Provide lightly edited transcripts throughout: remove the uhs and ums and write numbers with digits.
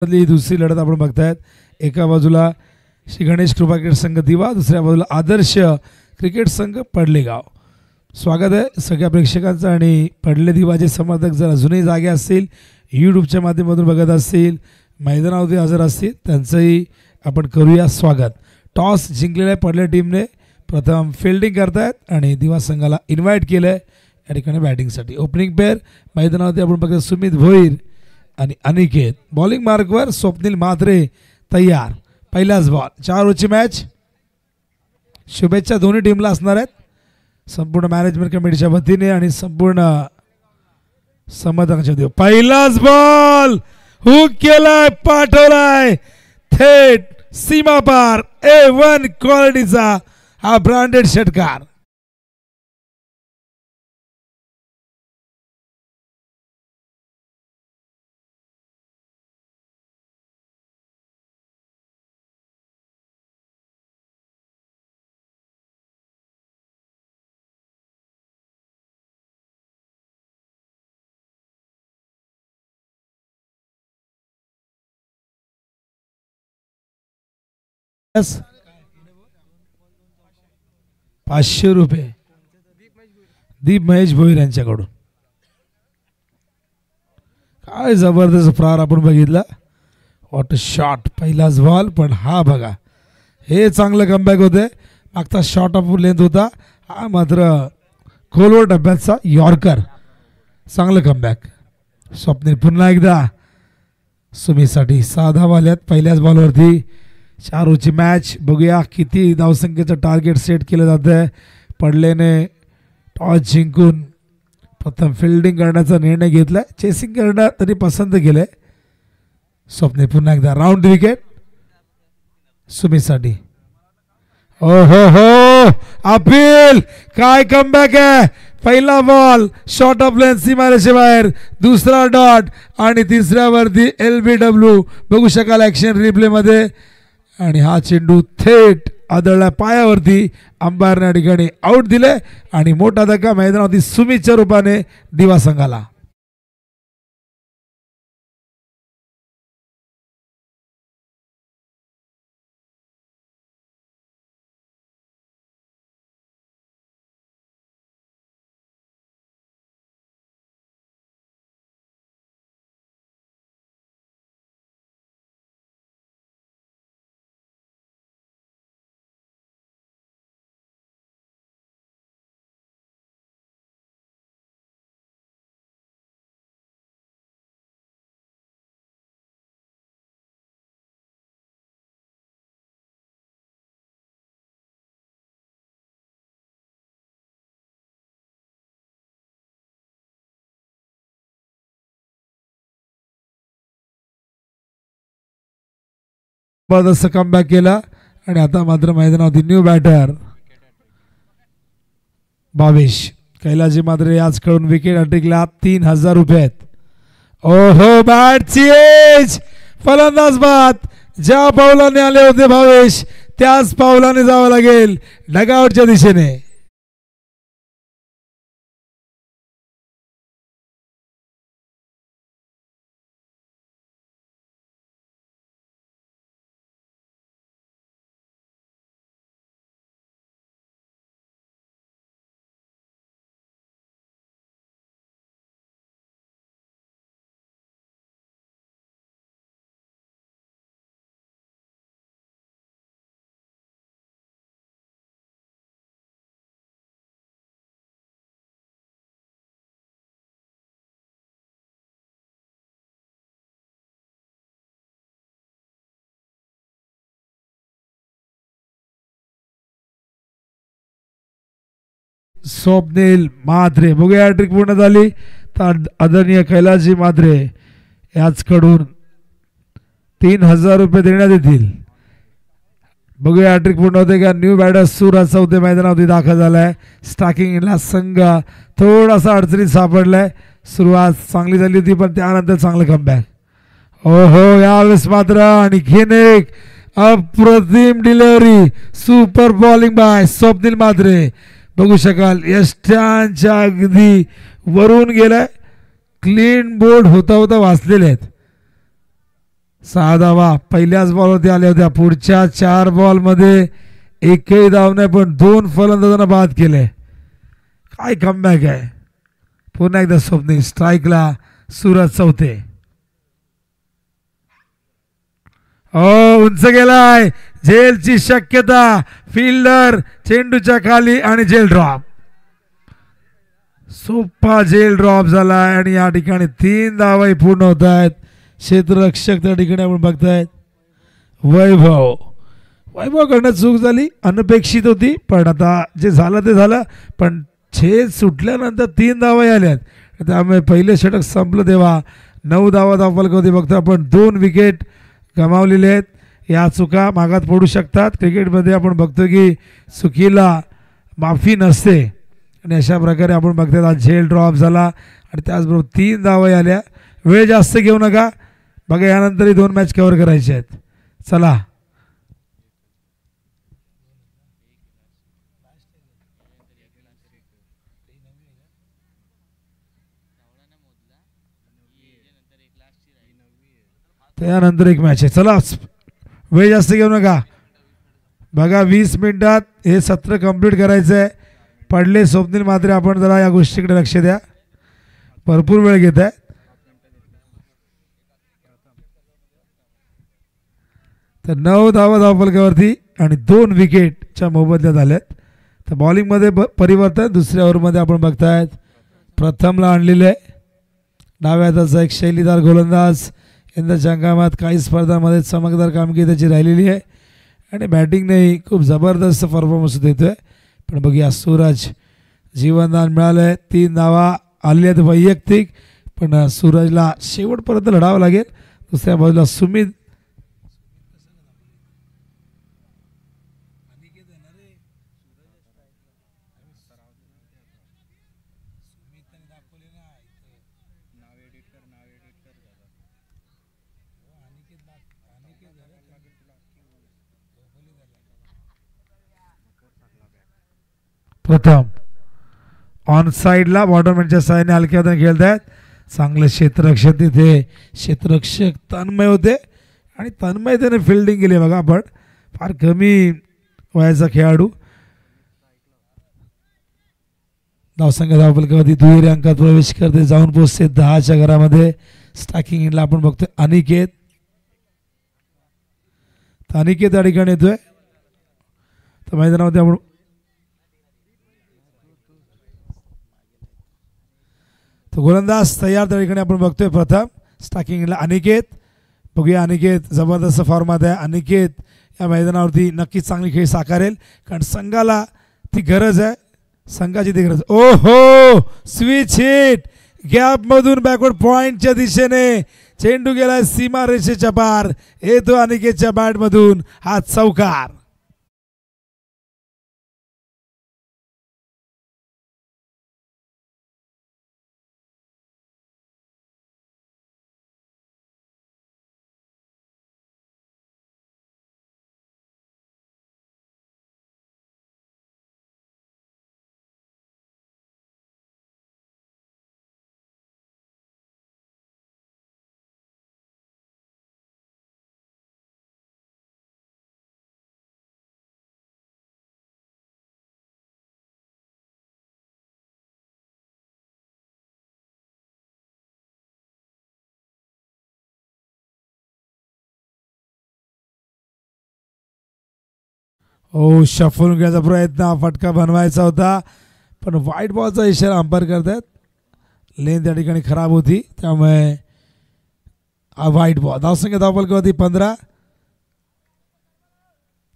दुसरी लढत आपण बघतायत. एका बाजूला श्री गणेश कृपा क्रिकेट संघ दिवा, दुसऱ्या बाजूला आदर्श क्रिकेट संघ पडलेगाव. स्वागत आहे सगळ्या प्रेक्षकांचं. आणि पडले दिवाचे समर्थक जर अजूनही जागे असतील, यूट्यूबच्या माध्यमातून बघत असतील, मैदानावरती हजर असतील, त्यांचंही आपण करूया स्वागत. टॉस जिंकलेल्या पडले टीमने प्रथम फिल्डिंग करतायत आणि दिवा संघाला इन्व्हाइट केलं आहे या ठिकाणी बॅटिंगसाठी. ओपनिंग पेअर मैदानावरती आपण बघतो सुमित भोईर आणि अनिकेत. बॉलिंग मार्कवर स्वप्नील म्हात्रे तयार. पहिलाच बॉल. 4 ओव्हरची मॅच. शुभेच्छा दोन्ही टीमला असणार आहेत संपूर्ण मॅनेजमेंट कमिटीच्या वतीने आणि संपूर्ण समर्थकांच्या वतीने. पहिलाच बॉल हुक केलाय, पाठवलाय थेट सीमा पार. A1 क्वालिटीचा हा ब्रँडेड षटकार. ₹500 दीप महेश भोईर यांच्याकडून. काय जबरदस्त प्रहार आपण बघितला. What shot. पहिलाच बॉल. पण हा बघा, हे चांगलं कमबॅक होते. मागचा शॉट ऑफ लेंथ होता, हा मात्र खोलवर डब्याचा यॉर्कर. चांगलं कमबॅक. स्वप्नील पुन्हा एकदा सुमीसाठी 6 धावा आल्यात पहिल्याच बॉलवरती. 4 ओव्हरची मॅच. बघूया किती धावसंख्येचं टार्गेट सेट केलं जातं आहे. पडलेने टॉस जिंकून प्रथम फिल्डिंग करण्याचा निर्णय घेतला. चेसिंग करणं तरी पसंत केलं आहे. स्वप्नील पुन्हा एकदा राऊंड विकेट सुमीसाठी. ओ हो अपील. काय कमबॅक आहे. पहिला बॉल शॉर्ट ऑफ लेंथ सीमारेषे बाहेर, दुसरा डॉट आणि तिसऱ्यावरती LBW बघू शकाल ॲक्शन रिप्लेमध्ये. आणि हा चेंडू थेट आदळला पायावरती. अंपायरने या ठिकाणी आऊट दिले आणि मोठा धक्का मैदानावरती सुमितच्या रूपाने दिवा संघाला. जबरदस्त कमबॅक केला आणि आता मात्र मैदानावरती न्यू बॅटर भावेश कैलाजी मात्र याचकडून विकेट अटकला. ₹3000 आहेत. ओहो बॅटची एज. फलंदाज बाद. ज्या पावलाने आले होते भावेश त्याच पावलाने जावं लागेल डगआउटच्या दिशेने. स्वप्नील म्हात्रे. बघूया हॅट्रिक पूर्ण झाली तर आदरणीय कैलासजी म्हात्रे याचकडून ₹3000 देण्यात येतील. बघूया हॅट्रिक पूर्ण होते का. न्यू बॅटर सूरज चौथे मैदानावरती दाखल झालाय. स्टार्टिंगला संघ थोडासा अडचणीत सापडलाय. सुरुवात चांगली झाली होती पण त्यानंतर चांगलं कमबॅक. ओहो यावेळेस मात्र आणखीन एक अप्रतिम delivery. Super bowling bye Swapnil Mhatre. बघू शकाल यष्ट्यांच्या अगदी वरून गेलाय. क्लीन बोर्ड होता होता वाचलेले आहेत. 6 धावा पहिल्याच बॉलवरती आल्या होत्या. पुढच्या 4 बॉलमध्ये एकही धाव नाही, पण 2 फलंदाजांना बाद केले. काय कमबॅक आहे. पुन्हा एकदा स्वप्नील स्ट्राईकला. सूरज चौथे. उंच गेलाय. झेलची शक्यता. फिल्डर चेंडूच्या खाली आणि झेल ड्रॉप. सोपा झेल ड्रॉप झालाय आणि या ठिकाणी 3 धावाही पूर्ण होत आहेत. क्षेत्ररक्षक त्या ठिकाणी आपण बघतायत. वैभव कडनं चूक झाली, अनपेक्षित होती, पण आता जे झालं ते झालं. पण छेद सुटल्यानंतर 3 धावा आल्यात, त्यामुळे पहिले षटक संपलं तेव्हा 9 धावा धावफलकावरती बघतो आपण. 2 विकेट गमावलेले आहेत. या चुका मागात पडू शकतात. क्रिकेटमध्ये आपण बघतो की चुकीला माफी नसते आणि अशा प्रकारे आपण बघतो. आज झेल ड्रॉप झाला आणि त्याचबरोबर 3 धावा आल्या. वेळ जास्त घेऊ नका बघा, यानंतरही 2 मॅच कव्हर करायचे आहेत. चला त्यानंतर एक मॅच आहे. चला वेळ जास्त घेऊ नका बघा. 20 मिनिटात हे सत्र कंप्लीट करायचं आहे. पडले स्वप्नील मात्र आपण जरा या गोष्टीकडे लक्ष द्या. भरपूर वेळ घेत आहे. तर 9 धावा धावफलकावरती आणि 2 विकेटच्या मोबदल्यात आल्यात. तर बॉलिंगमध्ये परिवर्तन. दुसऱ्या ओव्हरमध्ये आपण बघतायत प्रथमला आणलेलं आहे. डाव्या हाताचा एक शैलीदार गोलंदाज. यंदाच्या हंगामात काही स्पर्धांमध्ये चमकदार कामगिरी त्याची राहिलेली आहे आणि बॅटिंगनेही खूप जबरदस्त परफॉर्मन्स देतोय. पण बघूया सूरज जीवनदान मिळालं आहे. 3 धावा आली आहेत वैयक्तिक, पण सूरजला शेवटपर्यंत लढावं लागेल. दुसऱ्या बाजूला सुमित प्रथम ऑन साईडला बॉटरमॅनच्या साहाय्याने हलक्या हाताने खेळत आहेत. चांगलं क्षेत्ररक्षक तिथे. क्षेत्ररक्षक तन्मय होते आणि तन्मयतेने फिल्डिंग केली बघा. आपण फार कमी वयाचा खेळाडू. धावसंख्या धावफलकावरती दुहेरी अंकात प्रवेश करते, जाऊन पोहोचते 10च्या घरामध्ये. स्टॅकिंग इनला आपण बघतोय अनिकेत. अनिकेत या ठिकाणी येतोय. तर मैदानामध्ये आपण तो गोलंदाज तयार त्या ठिकाणी आपण बघतोय. प्रथम स्टॅकिंगला अनिकेत. बघूया अनिकेत जबरदस्त फॉर्मात आहे. अनिकेत या मैदानावरती नक्कीच चांगली खेळ साकारेल, कारण संघाला ती गरज आहे. संघाची ती गरज. ओहो, स्विच हिट. गॅपमधून बॅकवर्ड पॉइंटच्या दिशेने चेंडू गेलाय सीमा रेषेच्या पार. येतो अनिकेतच्या बॅटमधून हा चौकार. ओ शफल घ्यायचा प्रयत्न, फटका बनवायचा होता, पण व्हाईट बॉलचा इशारा अंपायर करतात. लेन त्या ठिकाणी खराब होती, त्यामुळे व्हाईट बॉल. धावसंख्या धावफलकावरती 15.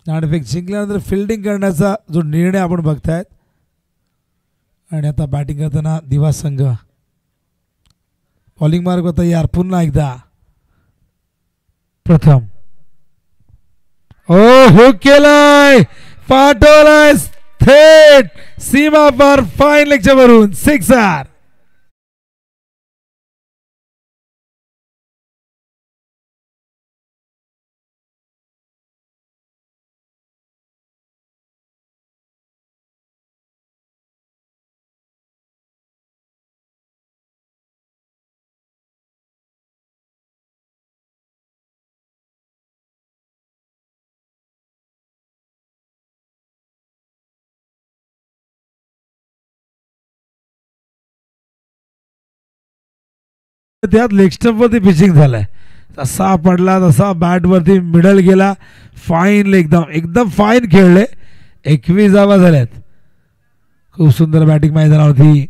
नाणेफेक जिंकल्यानंतर फिल्डिंग करण्याचा जो निर्णय आपण बघतायत. आणि आता बॅटिंग करताना दिवा संघ बॉलिंग मार्ग तयार. पुन्हा एकदा प्रथम. ओ हुक केलाय, पाठवलाय थेट सीमा पार फाईन लेगच्या वरून. 6. त्यात लेग स्टंपवरती पिचिंग झालंय. तसा पडला तसा बॅटवरती मिडल गेला. फाईन एकदम एकदम फाईन खेळले. 21 धावा झाल्यात. खूप सुंदर बॅटिंग मैदानावरती.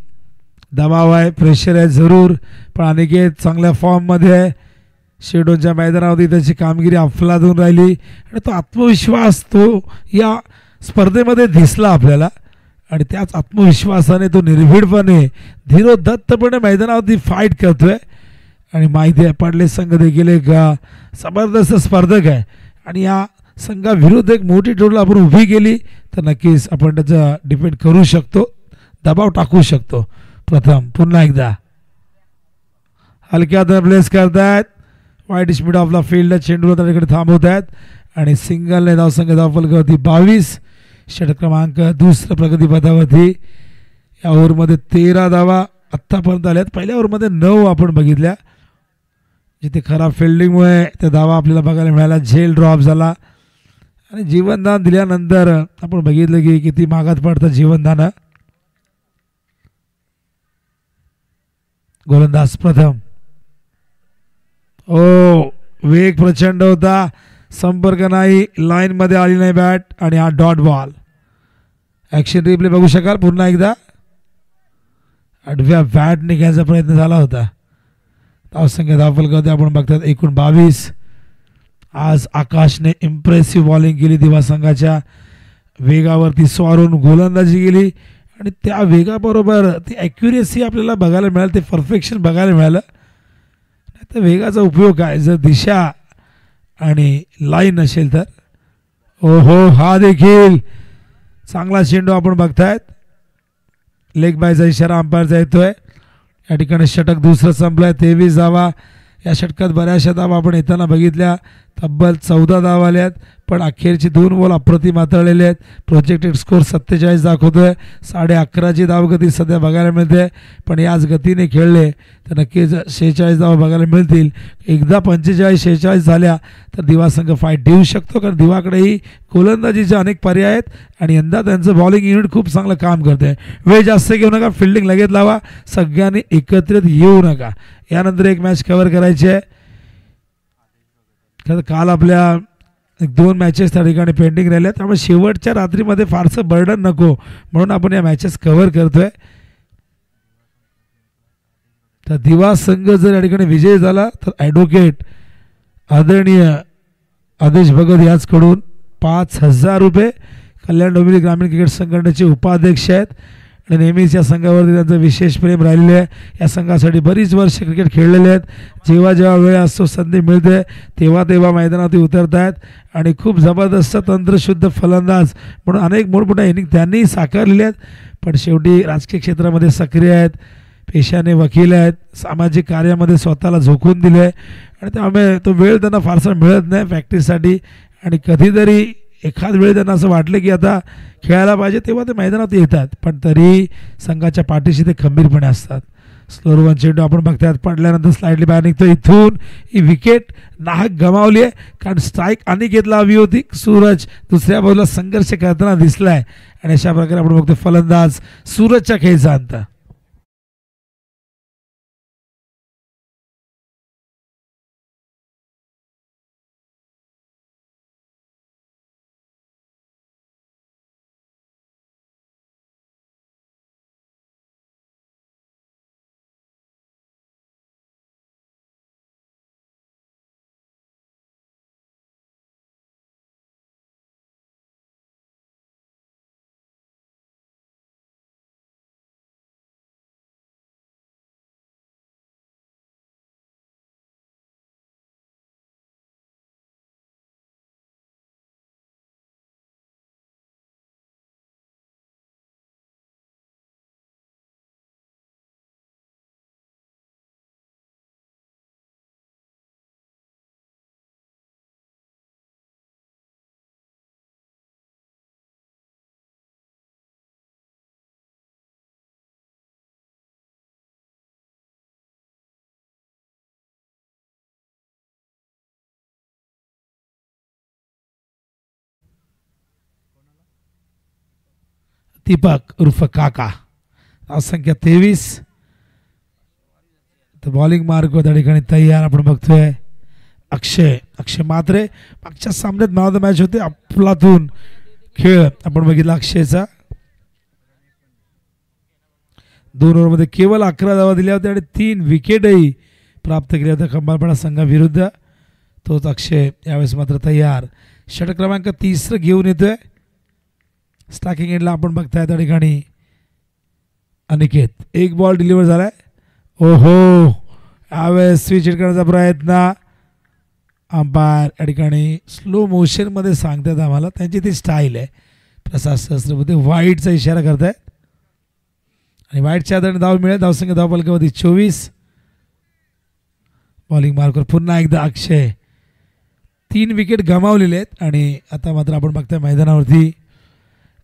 दबाव आहे, प्रेशर आहे जरूर, पण अनिकेत चांगल्या फॉर्ममध्ये आहे. शेडोनच्या मैदानावरती त्याची कामगिरी अफलातून राहिली आणि तो आत्मविश्वास तो या स्पर्धेमध्ये दिसला आपल्याला. आणि त्याच आत्मविश्वासाने तो निर्भीडपणे धीरोदत्तपणे मैदानावरती फाईट करतोय. आणि माहिती आहे पाडले संघ देखील एक जबरदस्त स्पर्धक आहे आणि या संघाविरुद्ध एक मोठी टोळी आपण उभी केली तर नक्कीच आपण त्याचा डिपेंड करू शकतो, दबाव टाकू शकतो. प्रथम पुन्हा एकदा हलक्या प्लेस करतायत. वाईट स्पीड ऑफ द फील्ड चेंडूला त्याकडे थांबवत आहेत आणि सिंगलने धावसंघ धावफलकावरती 22. षटक क्रमांक दुसऱ्या प्रगतीपथावरती. या ओव्हरमध्ये 13 धावा आत्तापर्यंत आल्यात. पहिल्या ओव्हरमध्ये 9 आपण बघितल्या. जिथे खराब फिल्डिंगमुळे त्या धावा आपल्याला बघायला मिळाला. झेल ड्रॉप झाला आणि जीवनदान दिल्यानंतर आपण बघितलं की किती मागात पडतं जीवनदान. गोलंदाज प्रथम. वेग प्रचंड होता, संपर्क नाही, लाईन मध्ये आली नाही बॅट आणि हा डॉट बॉल. ॲक्शन रिप्ले बघू शकाल पुन्हा एकदा. आडव्या बॅट निघायचा प्रयत्न झाला होता. धावसंख्या धावफलकावरती आपण बघतात एकूण 22. आज आकाशने इम्प्रेसिव्ह बॉलिंग केली. दिवा संघाच्या वेगावरती स्वारून गोलंदाजी केली आणि त्या वेगाबरोबर ती ॲक्युरेसी आपल्याला बघायला मिळाली, ते परफेक्शन बघायला मिळालं. त्या वेगाचा उपयोग काय जर दिशा आणि लाईन नसेल तर. ओहो, हा देखील चांगला चेंडू आपण बघतायत. लेग बायचा इशारा अंपायरचा येतोय. या ठिकाणी षटक दुसरं संपलंय. 23 धावा. या षटकात बऱ्याचशा धावा आपण येताना बघितल्या. तब्बल 14 धावा आल्यात, पण अखेरची 2 बॉल अप्रतिम हाताळलेले आहेत. प्रोजेक्टेड स्कोर 47 दाखवतोय. 11:30ची धावगती सध्या बघायला मिळते, पण याच गतीने खेळले तर नक्कीच 46 धावा बघायला मिळतील. एकदा 45-46 झाल्या तर दिवा संघ फाईट देऊ शकतो, कारण दिवाकडेही गोलंदाजीचे अनेक पर्याय आहेत आणि यंदा त्यांचं बॉलिंग युनिट खूप चांगलं काम करते. वेळ जास्त घेऊ नका, फिल्डिंग लगेच लावा, सगळ्यांनी एकत्रित येऊ नका. यानंतर एक मॅच कव्हर करायची आहे. काल आपल्या 2 मॅचेस त्या ठिकाणी पेंडिंग राहिल्या, त्यामुळे शेवटच्या रात्रीमध्ये फारसं बर्डन नको म्हणून आपण या मॅचेस कव्हर करतोय. तर दिवा संघ जर या ठिकाणी विजय झाला तर ॲडव्होकेट आदरणीय आदेश भगत याचकडून 5,000 रुपये. कल्याण डोंबिवली ग्रामीण क्रिकेट संघटनेचे उपाध्यक्ष आहेत आणि नेहमीच या संघावरती त्यांचं विशेष प्रेम राहिलेले आहे. या संघासाठी बरीच वर्ष क्रिकेट खेळलेले आहेत. जेव्हा जेव्हा वेळ असतो, संधी मिळते, तेव्हा तेव्हा मैदानावरती उतरत आहेत आणि खूप जबरदस्त तंत्रशुद्ध फलंदाज म्हणून अनेक मोठमोठ्या इनिंग त्यांनी साकारलेल्या आहेत. पण शेवटी राजकीय क्षेत्रामध्ये सक्रिय आहेत, पेशाने वकील आहेत, सामाजिक कार्यामध्ये स्वतःला झोकून दिले आहे आणि त्यामुळे तो वेळ त्यांना फारसा मिळत नाही प्रॅक्टिससाठी. आणि कधीतरी एखाद वेळ त्यांना असं वाटलं की आता खेळायला पाहिजे तेव्हा ते मैदानात येतात, पण तरी संघाच्या पाठीशी ते खंबीरपणे असतात. स्लोअर वन चेंडू आपण बघतायत, पडल्यानंतर स्लाइडली बाहेर निघतो. इथून ही विकेट नाहक गमावली आहे, कारण स्ट्राईक अनिकेतला हवी होती. सूरज दुसऱ्या बाजूला संघर्ष करताना दिसलाय आणि अशा प्रकारे आपण बघतो फलंदाज सूरजच्या खेळीचा अंत. दीपक उर्फ काका, संख्या 23. तर बॉलिंग मार्ग त्या ठिकाणी तयार आपण बघतोय अक्षय मात्रे मागच्या सामन्यात मॅन ऑफ द मॅच होते अफलातून खेळ आपण बघितला अक्षयचा 2 ओव्हरमध्ये केवळ 11 धावा दिल्या होत्या आणि 3 विकेटही प्राप्त केल्या होत्या खंबाळपाडा संघाविरुद्ध तोच अक्षय यावेळेस मात्र तयार षटक क्रमांक 30 घेऊन येतोय स्टॅकिंग एंडला आपण बघताय त्या ठिकाणी अनिकेत एक बॉल डिलिव्हर झालाय ओहो यावेळेस स्विच हिट करण्याचा प्रयत्न अंपायर या ठिकाणी स्लो मोशनमध्ये सांगतात आम्हाला त्यांची ती स्टाईल आहे प्रसाद सहस्त्रबुद्धे वाईटचा इशारा करतायत आणि वाईटच्या आधारे धाव मिळेल धावसंख्या धावफलकामध्ये 24 बॉलिंग मार्कवर पुन्हा एकदा अक्षय 3 विकेट गमावलेले आहेत आणि आता मात्र आपण बघताय मैदानावरती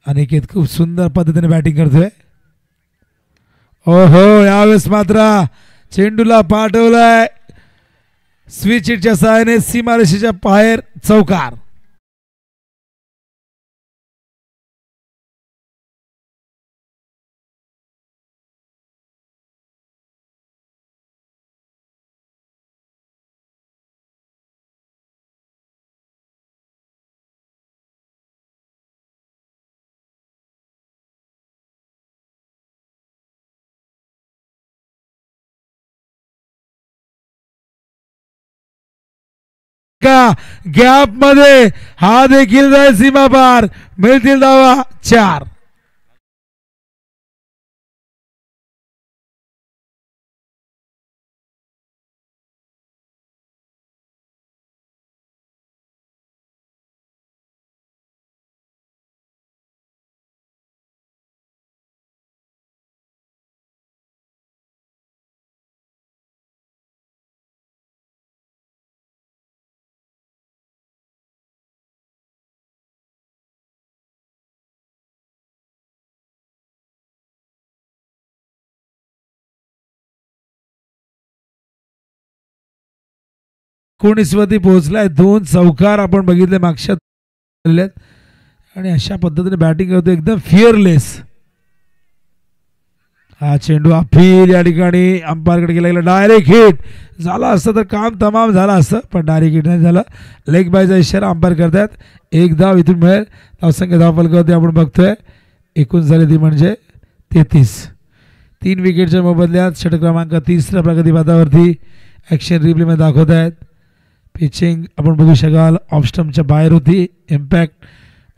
अनिकेत खूप सुंदर पद्धतीने बॅटिंग करतोय ओहो यावेळेस मात्र चेंडूला पाठवलाय स्विच हिटच्या सहाय्याने सीमारेषेच्या बाहेर चौकार गॅप मध्ये हा देखील जाईल सीमा पार मिळतील धावा 4 19 पोहोचलाय 2 चौकार आपण बघितले मागच्या आणि अशा पद्धतीने बॅटिंग करतो एकदम फिअरलेस हा चेंडू अपील या ठिकाणी अंपायरकडे गेला डायरेक्ट हिट झाला असतं तर काम तमाम झालं असतं पण डायरेक्ट हिट नाही झालं लेग बायचा इशारा अंपायर करतात एक धाव इथून मिळेल धावसंख्या धावफलकावरती आपण बघतोय एकूण झाली ती म्हणजे 33 3 विकेटच्या मोबदल्यात षटक क्रमांक 30 प्रगती पथावरती ॲक्शन रिप्लेमध्ये दाखवत आहेत पिचिंग आपण बघू शकाल ऑफस्टम्पच्या बाहेर होती इम्पॅक्ट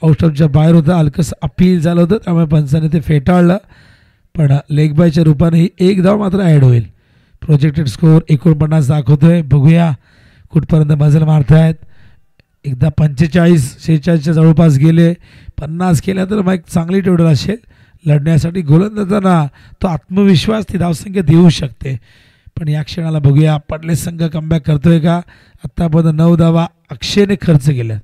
ऑफस्टम्पच्या बाहेर होतं हलकंसं अपील झालं होतं त्यामुळे पंचाने ते फेटाळलं पण लेग बायच्या रूपाने एक धाव मात्र ॲड होईल प्रोजेक्टेड स्कोअर 49 दाखवतोय बघूया कुठपर्यंत मजल मारतायत एकदा 45-46च्या जवळपास गेले 50 केल्या तर मग एक चांगली टोटल असेल लढण्यासाठी गोलंदाजांना तो आत्मविश्वास ती धावसंख्या देऊ शकते पण या क्षणाला बघूया पडले संघ कमबॅक करतोय का आत्तापर्यंत 9 धावा अक्षयने खर्च केल्या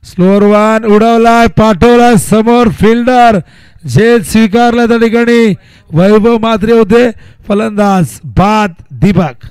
स्लोअर वन उडवलाय पाठवलाय समोर फिल्डर झेल स्वीकारला त्या ठिकाणी वैभव मात्रे होते फलंदाज बाद दीपक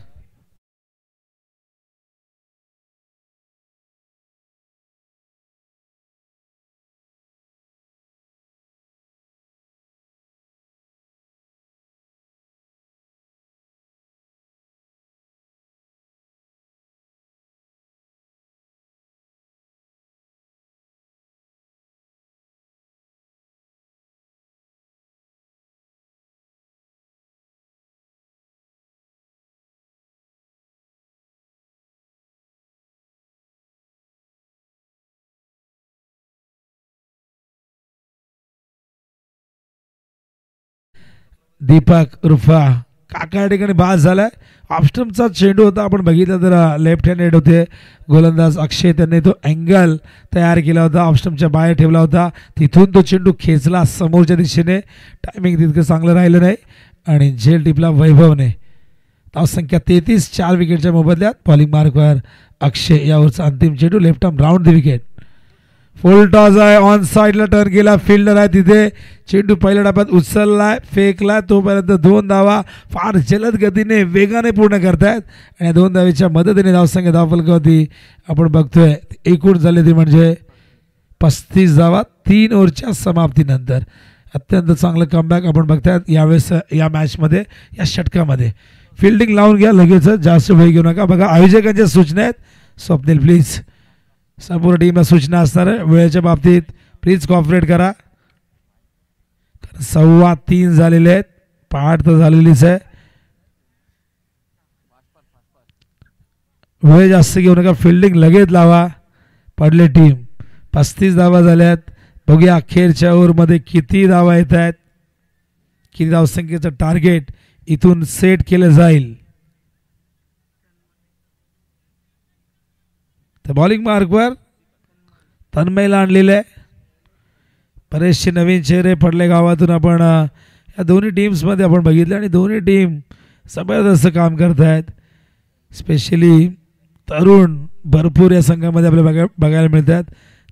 दीपक रुफा काका या ठिकाणी बाद झालाय ऑफस्टम्पचा चेंडू होता आपण बघितलं तर लेफ्ट हँड हेड होते गोलंदाज अक्षय त्यांनी तो अँगल तयार केला होता ऑफस्टम्पच्या बाहेर ठेवला होता तिथून तो चेंडू खेचला समोरच्या दिशेने टायमिंग तितकं चांगलं राहिलं नाही आणि झेल टिपला वैभवने धावसंख्या 33 4 विकेटच्या मोबदल्यात बॉलिंग मार्कवर अक्षय यावरचा अंतिम चेंडू left arm round the wicket full toss आहे ऑन साइडला टर्न केला फिल्डर आहे तिथे चेंडू पहिल्या डाबात उचललाय फेकला तोपर्यंत 2 धावा फार जलद गतीने वेगाने पूर्ण करतायत आणि 2 धावेच्या मदतीने धावसंख्या धावफलकावरती आपण बघतोय एकूण झाले ती म्हणजे 35 धावा 3 ओव्हरच्या समाप्तीनंतर अत्यंत चांगलं कमबॅक आपण बघतायत यावेळेस या मॅचमध्ये या षटकामध्ये फिल्डिंग लावून घ्या लगेच, जास्त वेळ घेऊ नका. बघा आयोजकांच्या सूचना आहेत. स्वप्नील प्लीज, संपूर्ण टीमला सूचना असणार आहे वेळेच्या बाबतीत, प्लीज कॉपरेट करा. 3:15 झालेले आहेत, पहाट तर झालेलीच आहे. वेळ जास्त घेऊ नका, फिल्डिंग लगेच लावा. पडले टीम 35 धावा झाल्यात. बघूया अखेरच्या ओव्हरमध्ये किती धावा येत आहेत, किती धावसंख्येचं टार्गेट इथून सेट केलं जाईल. तर बॉलिंग मार्कवर तन्मयला आणलेलं आहे. बरेचसे नवीन चेहरे पडले गावातून आपण या दोन्ही टीम्समध्ये आपण बघितले आणि दोन्ही टीम जबरदस्त काम करत आहेत. स्पेशली तरुण भरपूर या संघामध्ये आपल्याला बघायला मिळतात.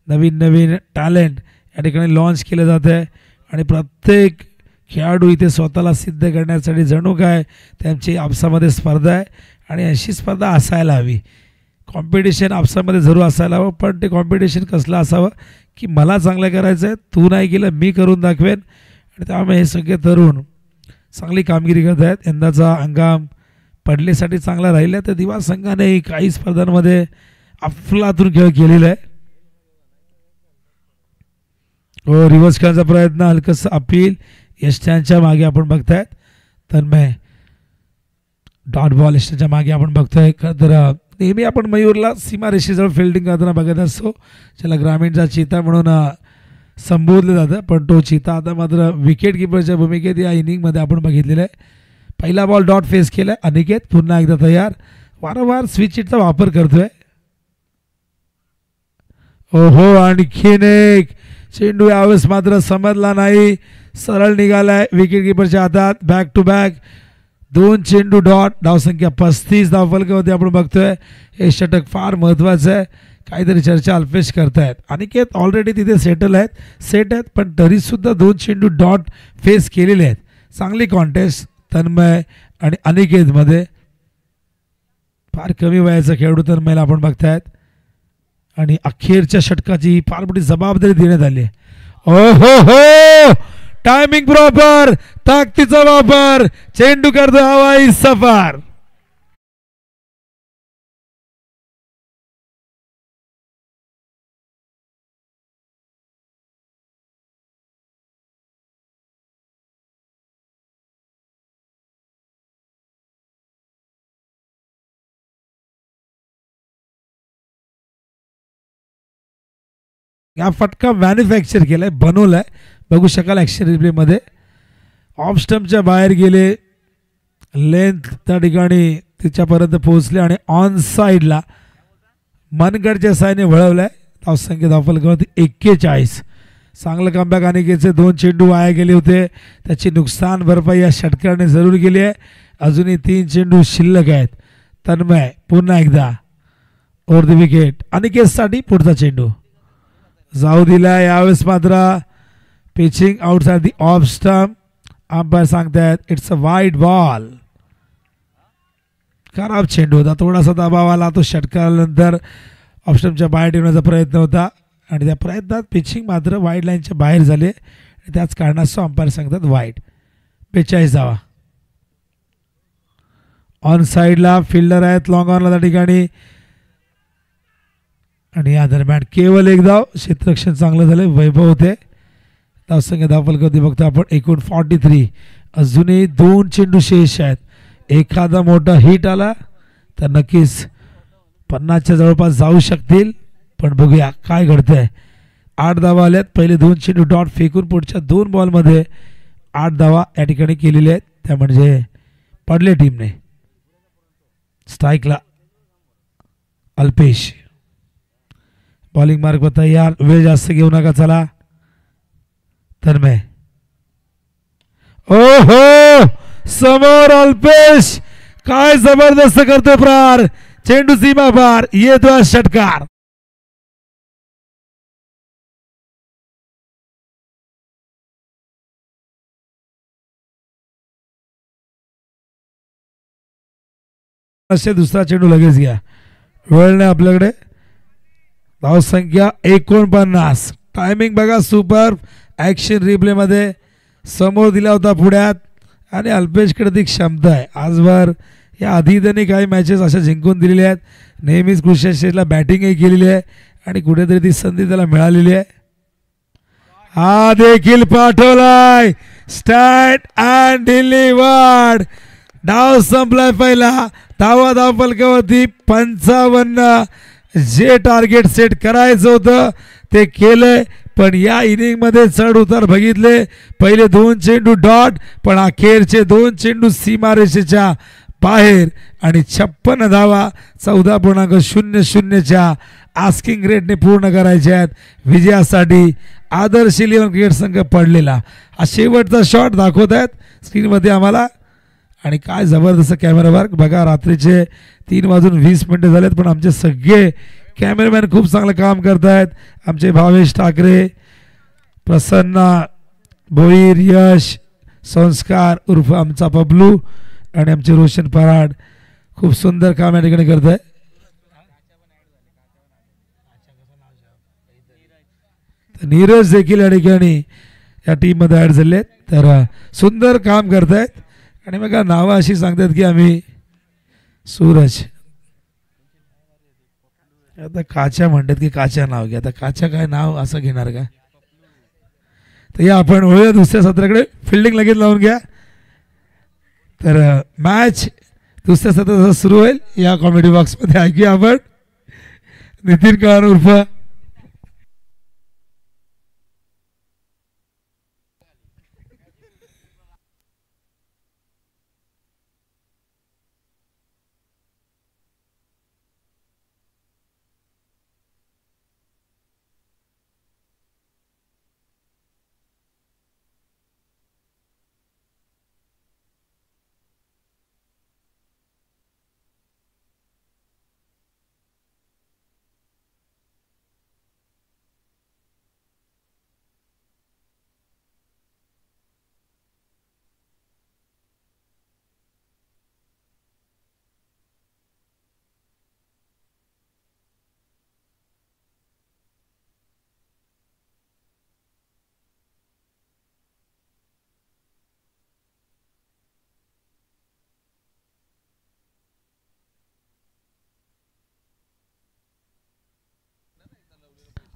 नवीन नवीन टॅलेंट या ठिकाणी लॉन्च केलं जात आहे आणि प्रत्येक खेळाडू इथे स्वतःला सिद्ध करण्यासाठी जणू काय त्यांची आपसामध्ये स्पर्धा आहे आणि अशी स्पर्धा असायला हवी. कॉम्पिटिशन आपसामध्ये जरूर असायला हवं, पण ते कॉम्पिटिशन कसलं असावं की मला चांगलं करायचं आहे, तू नाही केलं मी करून दाखवेन. आणि त्यामुळे हे सगळे तरुण चांगली कामगिरी करत आहेत. यंदाचा हंगाम पडलेसाठी चांगला राहिला तर दिवा संघाने काही स्पर्धांमध्ये अफलातून खेळ केलेला आहे. रिव्हर्स खेळण्याचा प्रयत्न, हलकस अपील, यष्टांच्या मागे आपण बघतायत. तन्मय डॉट बॉल यष्टांच्या मागे आपण बघतोय. तर नेहमी आपण मयूरला सीमारेषेजवळ फिल्डिंग करताना बघत असतो, ज्याला ग्रामीणचा चिता म्हणून संबोधलं जातं, पण तो चिता आता मात्र विकेट किपरच्या भूमिकेत या इनिंगमध्ये आपण बघितलेलं आहे. पहिला बॉल डॉट फेस केलाय. अनिकेत पुन्हा एकदा तयार, वारंवार स्विच हिटचा वापर करतोय. ओहो, आणखीन एक चेंडू यावेळेस मात्र समजला नाही, सरळ निघालाय विकेट किपरच्या हातात. बॅक टू बॅक 2 चेंडू डॉट, धावसंख्या 35 धावफलकामध्ये आपण बघतोय. हे षटक फार महत्त्वाचं आहे. काहीतरी चर्चा अल्पेश करतायत. अनिकेत ऑलरेडी तिथे सेट आहेत, पण तरीसुद्धा 2 चेंडू डॉट फेस केलेले आहेत. चांगली कॉन्टेस्ट तन्मय आणि अनिकेतमध्ये. फार कमी वयाचा खेळाडू तन्मयला आपण बघतायत आणि अखेरच्या षटकाची फार मोठी जबाबदारी देण्यात आली. ओहो हो, टायमिंग प्रॉपर, ताकदीचा वापर, चेंडू करतो हवाई सफर. हा फटका मॅन्युफॅक्चर केलाय, बनवलाय, बघू शकाल ॲक्शन रिप्लेमध्ये. ऑफ स्टंपच्या बाहेर गेले, लेंथ त्या ठिकाणी तिच्यापर्यंत पोहोचले आणि ऑन साईडला मनगडच्या साईने वळवलाय. धावसंख्या धावफलकावरती 41. चांगलं कमबॅक अनिकेतचे. 2 चेंडू वाया गेले होते, त्याची नुकसान भरपाई या षटकाने जरूर केली आहे. अजूनही 3 चेंडू शिल्लक आहेत. तन्मय पुन्हा एकदा ओव्हर द विकेट. अनिकेतसाठी पुढचा चेंडू जाऊ दिला. यावेळेस मात्र pitching outside the off stump. Umpire सांगतायत इट्स अ वाईड बॉल. खराब चेंडू होता, थोडासा दबाव आला, तो षटकानंतर ऑफ स्टंपच्या बाहेर ठेवण्याचा प्रयत्न होता आणि त्या प्रयत्नात पिचिंग मात्र वाईड लाईनच्या बाहेर झाले. त्याच कारणास्तव अंपायर सांगतात वाईड. 42 धावा. ऑन साईडला फिल्डर आहेत, लॉंग ऑनला त्या ठिकाणी आणि या दरम्यान केवळ 1 धाव. क्षेत्ररक्षण चांगलं झालं, वैभव होते. धावसंख्या धावफलकावरती बघतो आपण एकूण 43. अजूनही 2 चेंडू शेष आहेत. एखादा मोठा हिट आला तर नक्कीच 50च्या जवळपास जाऊ शकतील, पण बघूया काय घडतंय. 8 धावा आल्यात. पहिले 2 चेंडू डॉट फेकून पुढच्या 2 बॉलमध्ये 8 धावा या ठिकाणी केलेल्या आहेत. त्या म्हणजे पडले टीमने. स्ट्राईकला अल्पेश. बॉलिंग मार्क तयार, वेळ जास्त घेऊ नका. चला तन्मय. ओहो, समोर अल्पेश काय जबरदस्त करतो प्रहार. चेंडू सीमा पार, येतो षटकार. दुसरा चेंडू लगेच घ्या, वेळ नाही आपल्याकडे. धावसंख्या 49. टायमिंग बघा सुपर. ॲक्शन रिप्लेमध्ये समोर दिला होता पुढ्यात आणि अल्पेशकडे ती क्षमता आहे. आजवर या आधी त्यांनी काही मॅचेस अशा जिंकून दिलेल्या आहेत. नेहमीच कृषी स्टेजला बॅटिंगही केलेली आहे आणि कुठेतरी ती संधी त्याला मिळालेली आहे. हा देखील पाठवलाय स्टँड अँड डिलिव्हर्ड. डाव संपलाय पहिला. धाव फलकावरती 55. जे टार्गेट सेट करायचं होतं ते केलंय. पण या इनिंग मध्ये चढ उतार बघितले. पहिले 2 चेंडू डॉट, पण अखेरचे 2 चेंडू सीमारेषेच्या बाहेर आणि 56 धावा 14.00च्या आस्किंग रेटने पूर्ण करायच्या आहेत. विजयासाठी आदर्श इलेव्हन क्रिकेट संघ पडलेला. हा शेवटचा शॉट दाखवत आहेत स्क्रीनमध्ये आम्हाला. आणि काय जबरदस्त कॅमेरा वर्क बघा. रात्रीचे 3:20 झालेत, पण आमचे सगळे कॅमेरामॅन खूप चांगलं काम करत आहेत. आमचे भावेश ठाकरे, प्रसन्ना भोईर, यश, संस्कार उर्फ आमचा बबलू आणि आमचे रोशन पराड खूप सुंदर काम या ठिकाणी करत आहे. नीरज देखील या ठिकाणी या टीममध्ये ॲड झाले आहेत. तर सुंदर काम करत आहेत. आणि बघा नावं अशी सांगतात की आम्ही सूरज. आता काच्या म्हणतात की काच्या नाव घ्या. आता काच्या काय नाव असं घेणार का. तर या आपण वळूया दुसऱ्या सत्राकडे. फिल्डिंग लगेच लावून घ्या. तर मॅच दुसऱ्या सत्रात सुरू होईल. या कॉमेडी बॉक्समध्ये ऐकूया आपण नितीन कळण उर्फ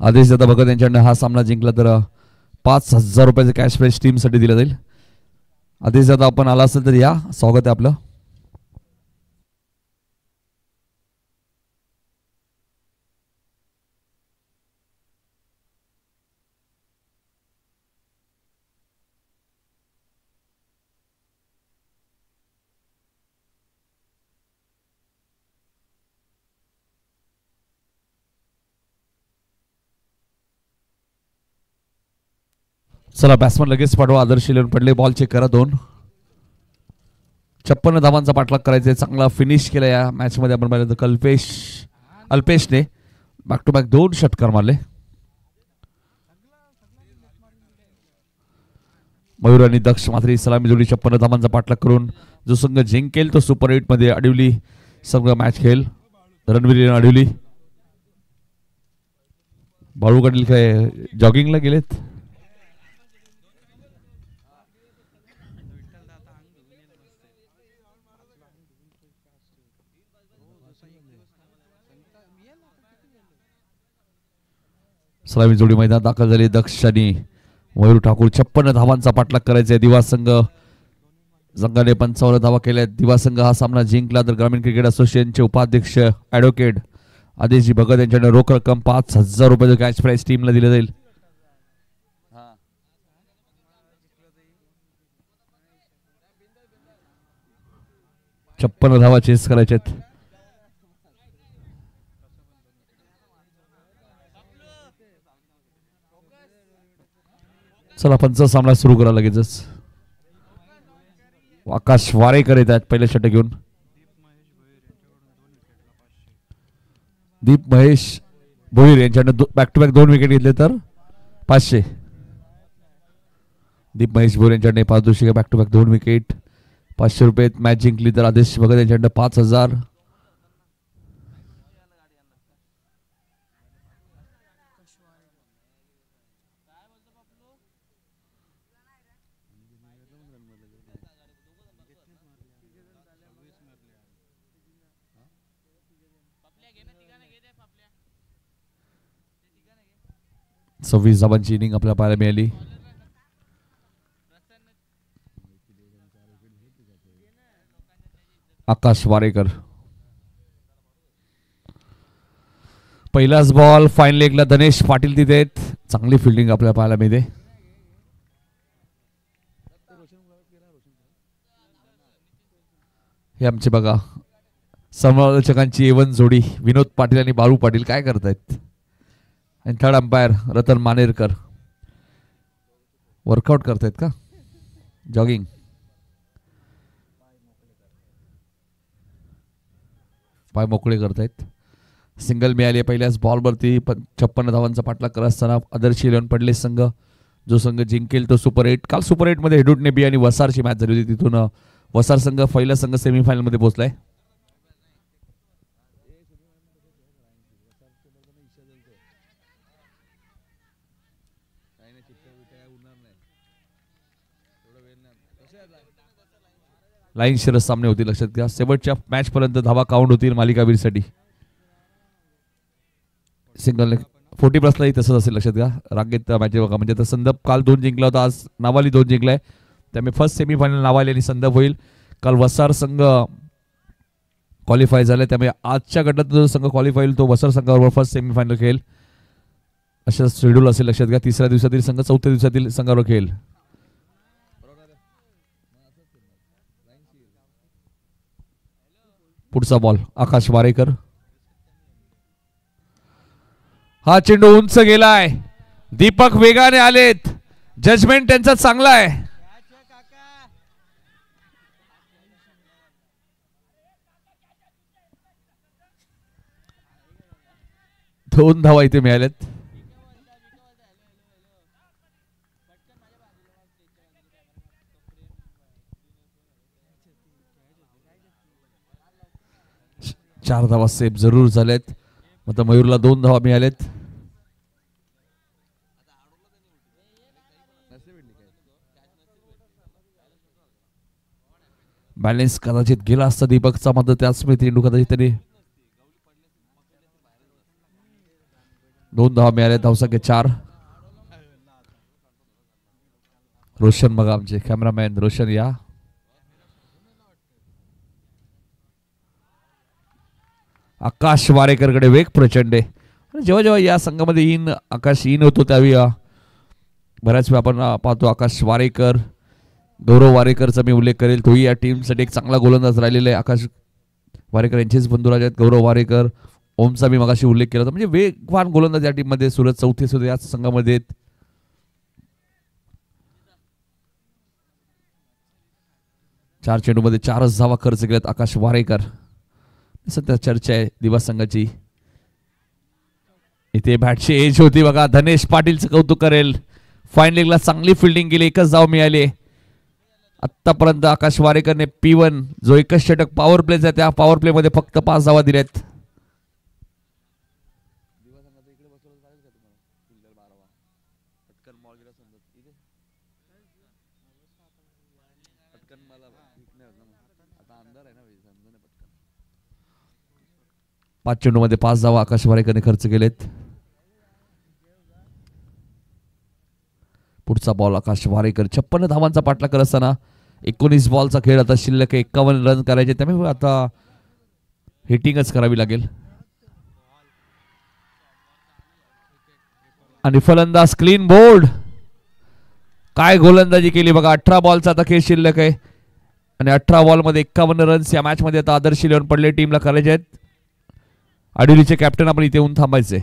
आदेश दादा भगत यांच्याकडनं हा सामना जिंकला तर 5,000 रुपयाचे कॅश प्राईज टीमसाठी दिलं जाईल. आदेश दादा आपण आला असेल तर या, स्वागत आहे आपलं. चला बॅट्समन लगेच पाठवा. आदर्श इलेव्हन पडले. बॉल चेक करा. 2 56 धावांचा पाठलाग करायचा. चांगला फिनिश केला या मॅच मध्ये. आपण पाहिलं तर अल्पेशने बॅक टू बॅक 2 षटकार मारले. मयूर आणि दक्ष मात्र सलामी जोडी 56 धावांचा पाठलाग करून जो संघ जिंकेल तो सुपर 8 मध्ये अडवली संघ मॅच खेळेल. रणवीर अडवली. बाळू कडील काय जॉगिंगला गेलेत. सलामी जोडी मैदान दाखल झाली. दक्ष आणि मयूर ठाकूर 56 धावांचा पाठलाग करायचा. दिवा संघाने 55 धावा केल्या. दिवा संघ हा सामना जिंकला तर ग्रामीण क्रिकेट असोसिएशनचे उपाध्यक्ष ॲडव्होकेट आदेशजी भगत यांच्याकडे रोख रक्कम 5,000 रुपये कॅश प्राईज टीमला दिले जाईल. छप्पन धावा चेस करायचे. चला पंच सामना सुरू करा लगेचच. आकाश वारेकर येत आहेत पहिल्या षटक घेऊन. दीप महेश भोईर यांच्याकडे बॅक टू बॅक 2 विकेट घेतले तर 500. दीप महेश भोईर यांच्याकडे पारितोषिक बॅक टू बॅक 2 विकेट 500 रुपये. मॅच जिंकली तर आदेश भगत यांच्याकडे 5,000. 26 धावांची इनिंग आपल्याला पाहायला मिळाली. आकाश वारेकर पहिलाच बॉल. फाईन लेगला धनेश पाटील तिथे आहेत. चांगली फिल्डिंग आपल्याला पाहायला मिळते. हे आमचे बघा समालोचकांची एवन जोडी विनोद पाटील आणि बाळू पाटील काय करतायत. आणि third umpire Ratan Manerkar workout करतायत का, जॉगिंग. पाय मोकळे करतायत. सिंगल मिळाली पहिल्याच बॉलवरती. 56 धावांचा पाठलाग करत असताना आदर्श 11 पडले संघ. जो संघ जिंकेल तो सुपर 8. काल सुपर 8 मध्ये हेडुटने बी आणि वसारची मॅच झाली होती. तिथून वसार संघ पहिला संघ सेमीफायनल मध्ये पोहोचलाय. लाईन शिरत सामने होतील लक्षात घ्या. शेवटच्या मॅच पर्यंत धावा काउंट होतील मालिकावीरसाठी. सिंगल 40+लाही तसंच असेल लक्षात घ्या. रांगेत मॅच बघा म्हणजे संदप काल 2 जिंकला होता, आज नावाली 2 जिंकलाय. त्यामुळे फर्स्ट सेमीफायनल नावाली आणि संदप होईल. काल वसार संघ क्वालिफाय झाले, त्यामुळे आजच्या गटात जो संघ क्वालिफाय होईल तो वसार संघाबरोबर फर्स्ट सेमीफायनल खेळेल. असं शेड्यूल असेल लक्षात घ्या. 3ऱ्या दिवसातील संघ 4थ्या दिवसातील संघाबरोबर खेळेल. पुढचा बॉल आकाश वारेकर. हा चेंडू उंच गेलाय. दीपक वेगाने आलेत. जजमेंट त्यांचा चांगला आहे. दोन धावा इथे मिळाल्यात. चार धावा सेफ जरूर झालेत. आता मयूरला 2 धावा मिळालेत. बॅलेन्स कदाचित गेला असता दीपकचा, मात्र त्याच चेंडू कदाचित त्यांनी 2 धावा मिळाल्या. धावसंख्या 4. रोशन बघा आमचे कॅमेरामॅन रोशन या. आकाश वारेकरकडे वेग प्रचंड आहे. जेव्हा जेव्हा या संघामध्ये आकाश होतो त्यावेळी बऱ्याच वेळा आपण पाहतो आकाश वारेकर, गौरव वारेकरचा मी उल्लेख करेल. तोही या टीमसाठी एक चांगला गोलंदाज राहिलेला आहे. आकाश वारेकर यांचेच बंधुराज आहेत गौरव वारेकर. ओमचा मी मगाशी उल्लेख केला होता. म्हणजे वेगवान गोलंदाज या टीममध्ये. सुरत चौथे सुद्धा याच संघामध्ये आहेत. चार चेंडूमध्ये 4च धावा खर्च केल्यात आकाश वारेकर. सध्या चर्चा आहे दिवा संघाची. इथे बॅटची एज होती बघा. धनेश पाटीलचं कौतुक करेल. फाईन लेगला चांगली फिल्डिंग केली. 1च धाव मिळाली. आतापर्यंत आकाश वारेकरने P1 जो 21 षटक पॉवर प्लेचा त्या पॉवर प्ले मध्ये फक्त 5 धावा दिल्यात. पाच चेंडूमध्ये 5 धावा आकाश वारेकरने खर्च केलेत. पुढचा बॉल आकाश वारेकर. 56 धावांचा पाठलाग करत असताना 19 बॉलचा खेळ. आता शिल्लक 51 रन करायचे. त्यामुळे आता हिटिंगच करावी लागेल. आणि फलंदाज क्लीन बोल्ड. काय गोलंदाजी केली बघा. 18 बॉलचा आता खेळ शिल्लक आहे आणि 18 बॉलमध्ये 51 रन्स या मॅच मध्ये आता आदर्श 11 पडले टीमला करायचे आहेत. आडिवलीचे कॅप्टन आपण इथे येऊन थांबायचे.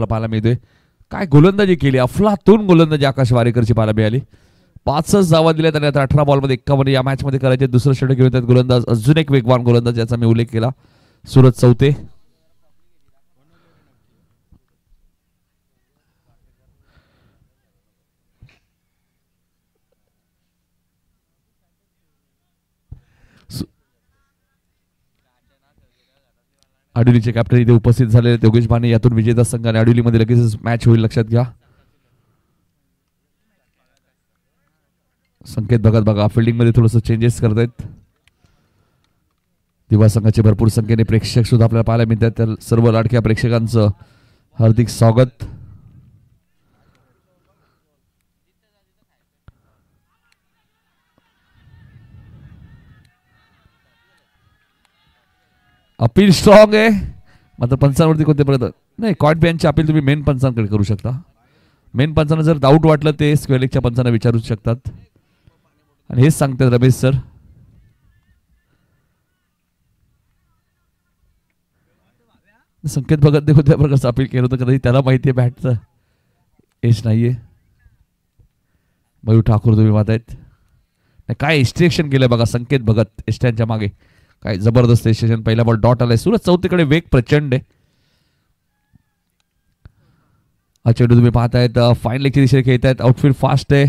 आपल्याला पाहायला मिळतोय. काय गोलंदाजी केली, अफलातून गोलंदाजी आकाश वारेकरची पाहायला मिळाली. 5च धावा दिल्यात आणि आता 18 बॉलमध्ये 51 या मॅच मध्ये करायचे. दुसरं षटक घेऊन येतात गोलंदाज, अजून एक वेगवान गोलंदाज याचा मी उल्लेख केला, सूरज चौथे. आडुलीचे कॅप्टन इथे उपस्थित झालेले योगेश भाने. यातून विजेता संघ आणि आडुलीमध्ये लगेच मॅच होईल, लक्षात घ्या. संकेत भगत बघा फिल्डिंग मध्ये थोडंसं चेंजेस करतायत. दिवा संघाचे भरपूर संख्येने प्रेक्षक सुद्धा आपल्याला पाहायला मिळतात. तर सर्व लाडक्या प्रेक्षकांचं हार्दिक स्वागत. अपील स्ट्रॉंग आहे, मात्र पंचांवरती कोणते प्रयत्न नाही. कॉट बँचचे अपील तुम्ही मेन पंचांकडे करू शकता. मेन पंचांना जर डाऊट वाटलं ते स्क्वेअर लेगच्या पंचांना विचारू शकतात. आणि हेच सांगतात रमेश सर. संकेत भगत ने कोणत्या प्रकारचं अपील केलं होतं कधी त्याला माहिती आहे बॅटचं एज नाहीये. मयूर ठाकूर तुम्ही पाहतायत. काय इस्ट्रेक्शन केलंय बघा संकेत भगत एस्टॅनच्या मागे, काय जबरदस्त स्टेशन. पहिला बॉल डॉट आलाय. सूरज चौथीकडे वेग प्रचंड आहे. हा चेंडू तुम्ही पाहतायत फाईन लेगच्या दिशेने खेळतायत. आउटफील्ड फास्ट आहे.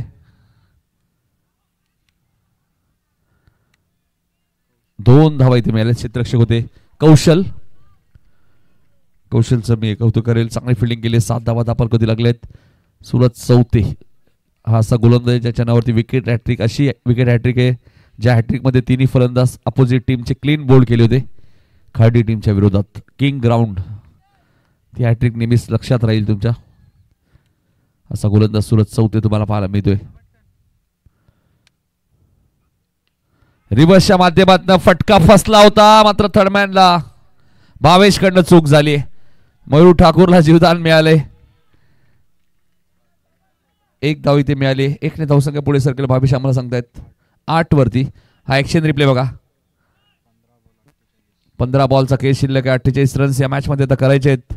2 धावा इथे मिळाल्या. क्षेत्ररक्षक होते कौशल. कौशलचं मी कौतुक करेल, चांगली फिल्डिंग केली. 7 धावा दापल कधी लागलेत. सूरज चौथे हा असा गोलंदाज ज्याच्या नावावरती विकेट हॅट्रिक, अशी विकेट हॅट्रिक आहे ज्या हॅट्रिक मध्ये तिन्ही फलंदाज अपोजिट टीमचे क्लीन बोल्ड केले होते खार्डी टीमच्या विरोधात. किंग ग्राउंड ती हॅट्रिक नेहमीच लक्षात राहील तुमच्या. असा गोलंदाज सूरज चौथे तुम्हाला पाहायला मिळतोय. रिव्हर्सच्या माध्यमातून फटका फसला होता, मात्र थर्डमॅनला भावेश कडनं चूक झाली. मयूर ठाकूरला जीवदान मिळाले. 1 धाव इथे मिळाली. 1 ने धावसंख्या पुढे सरकेल. भावेश आम्हाला सांगतायत 8 वरती. हा ऍक्शन रिप्ले बघा. 15 बॉलचा खेळ शिल्लक आहे. 48 रन्स या मॅच मध्ये आता करायचे आहेत.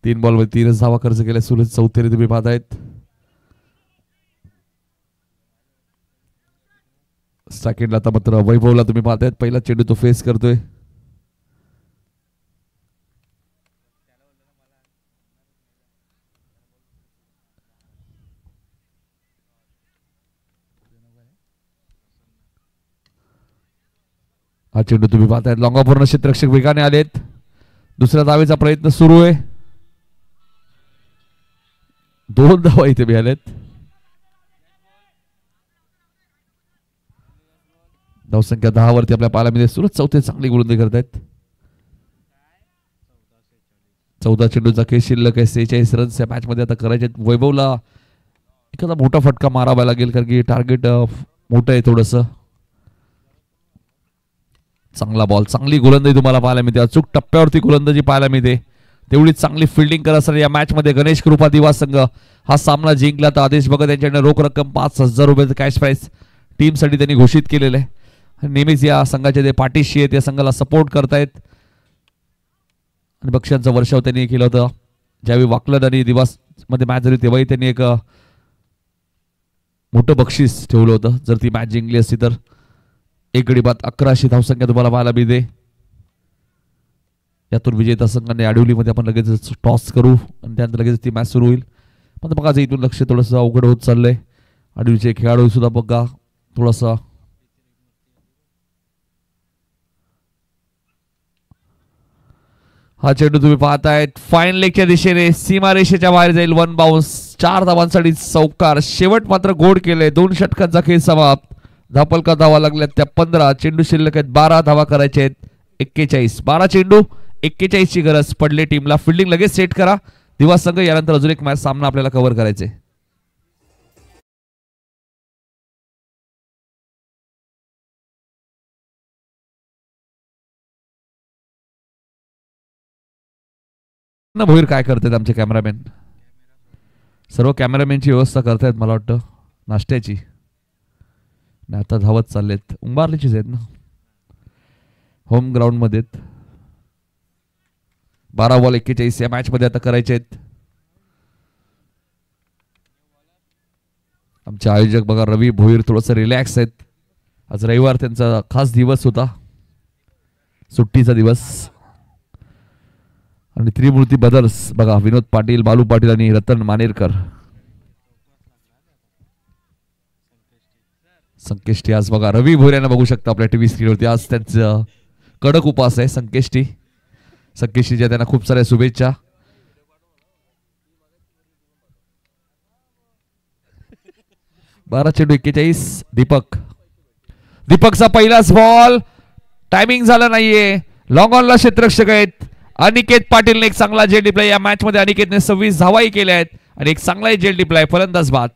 तीन बॉलवर 3 धावा खर्च केल्या. सूरज चौथेने तुम्ही पाहतायत. सेकंडला आता मात्र वैभवला तुम्ही पाहतायत. पहिला चेंडू तो फेस करतोय. हा चेंडू तुम्ही पाहतायत. लॉंगापूर्ण क्षेत्ररक्षक वेगाने आलेत. दुसऱ्या धावेचा प्रयत्न सुरू आहे. 2 धावा इथे मिळाल्यात. धावसंख्या 10 वरती आपल्या पाहायला मिळते. सूरज चौथे चांगली गोलंदाजी करतायत. 14 चेंडूचा खेळ शिल्लक आहे. 46 रन्स या मॅच मध्ये आता करायचे. वैभवला एखादा मोठा फटका मारावा लागेल कारण की टार्गेट मोठं आहे थोडस. चांगला बॉल, चांगली गोलंदाजी तुम्हाला पाहायला मिळते. अचूक टप्प्यावरती गोलंदाजी पाहायला मिळते. तेवढीच चांगली फिल्डिंग करत असताना या मॅच मध्ये गणेश कृपा दिवा संघ हा सामना जिंकला. तर आदेश भगत यांच्याकडे रोख रक्कम 5,000 रुपयाचं कॅश प्राइस टीमसाठी त्यांनी घोषित केलेलं आहे. नेहमीच या संघाचे ते पाठीशी आहेत, या संघाला सपोर्ट करतायत आणि बक्षिसांचं वर्षाव त्यांनी केलं होतं. ज्यावेळी वाकलद आणि दिवास मध्ये मॅच झाली तेव्हाही त्यांनी एक मोठं बक्षीस ठेवलं होतं. जर ती मॅच जिंकली असती तर 1 गडी बाद 1100 धावसंख्या तुम्हाला पाहायला मिळते. यातून विजेता संघाने आडवलीमध्ये आपण लगेच टॉस करू आणि त्यानंतर लगेच ती मॅच सुरू होईल. पण बघा इथून लक्ष थोडंसं अवघड होत चाललंय. आडवलीचे खेळाडू सुद्धा बघा थोडासा हा चेंडू तुम्ही पाहतायत फाईन लेगच्या दिशेने सीमारेषेच्या बाहेर जाईल. 1 बाउन्स. 4 धावांसाठी चौकार. शेवट मात्र गोड केले. 2 षटकांचा खेळ समाप्त. धापलका धावा लागल्यात त्या 15. चेंडू शिल्लक आहेत 12 धावा करायचे आहेत 41. 12 चेंडू 41 ची गरज पडली टीमला. फिल्डिंग लगेच सेट करा दिवा संघ. यानंतर अजून एक मॅच सामना आपल्याला कव्हर करायचे. भोईर काय करतायत आमचे कॅमेरामॅन? सर्व कॅमेरामॅनची व्यवस्था करतायत मला वाटतं. नाश्त्याची आणि आता धावत चाललेत. उंबारलीचीच आहेत ना, होम ग्राउंड मध्ये. 12 बॉल 41 या मॅच मध्ये आता करायचे आहेत. आमचे आयोजक बघा रवी भोईर थोडस रिलॅक्स आहेत. आज रविवार त्यांचा खास दिवस होता, सुट्टीचा दिवस. आणि त्रिमूर्ती ब्रदर्स बघा, विनोद पाटील, बालू पाटील आणि रतन मानेरकर. संकेष्टी आज बघा रवी भोईर यांना बघू शकता आपल्या टीव्ही स्क्रीनवरती. आज त्यांचं कडक उपास आहे संकेष्टीच्या. त्यांना खूप साऱ्या शुभेच्छा. बारा चेंडू 41. दीपकचा पहिलाच बॉल, टायमिंग झालं नाहीये. लॉंग ऑनला क्षेत्ररक्षक आहेत अनिकेत पाटीलने एक चांगला जेल डिप्लाय या मॅच मध्ये. अनिकेतने 26 धावाही केल्या आहेत आणि एक चांगला जेल डिप्लाय. फलंदाज बाद.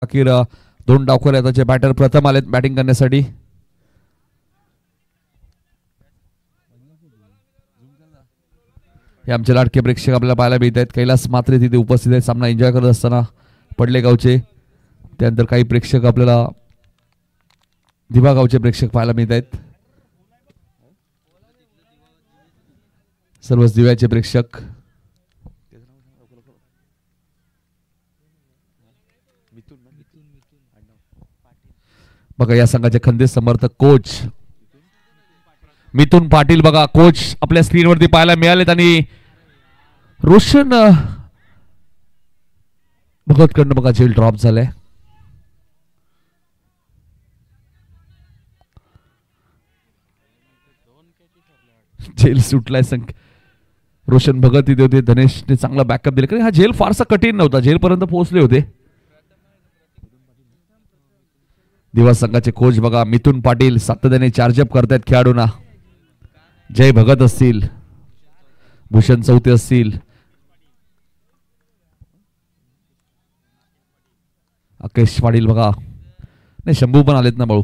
अखेर 2 डावखोर त्याचे बॅटर प्रथम आलेत बॅटिंग करण्यासाठी. हे आमचे लाडके प्रेक्षक आपल्याला पाहायला मिळत आहेत. कैलास मात्रे तिथे उपस्थित आहेत सामना एन्जॉय करत असताना. पडले गावचे, त्यानंतर काही प्रेक्षक आपल्याला दिवा गावचे प्रेक्षक पाहायला मिळत आहेत. सर्वच दिव्याचे प्रेक्षक. बघा या संघाचे खंदे समर्थक कोच मिथुन पाटील बघा कोच आपल्या स्क्रीनवरती पाहायला मिळालेत. आणि रोशन भगतकडनं बघा जेल ड्रॉप झालाय. जेल सुटलाय. रोशन भगत इथे होते. धनेशने चांगला बॅकअप दिला, कारण हा जेल फारसा कठीण नव्हता, जेल पर्यंत पोहोचले होते. दिवस संघाचे कोच बघा मिथुन पाटील सातत्याने चार्जअप करतायत खेळाडूंना. जय भगत असतील, भूषण चौथे असतील, अकेश पाटील बघा, नाही शंभू पण आलेत ना भाऊ.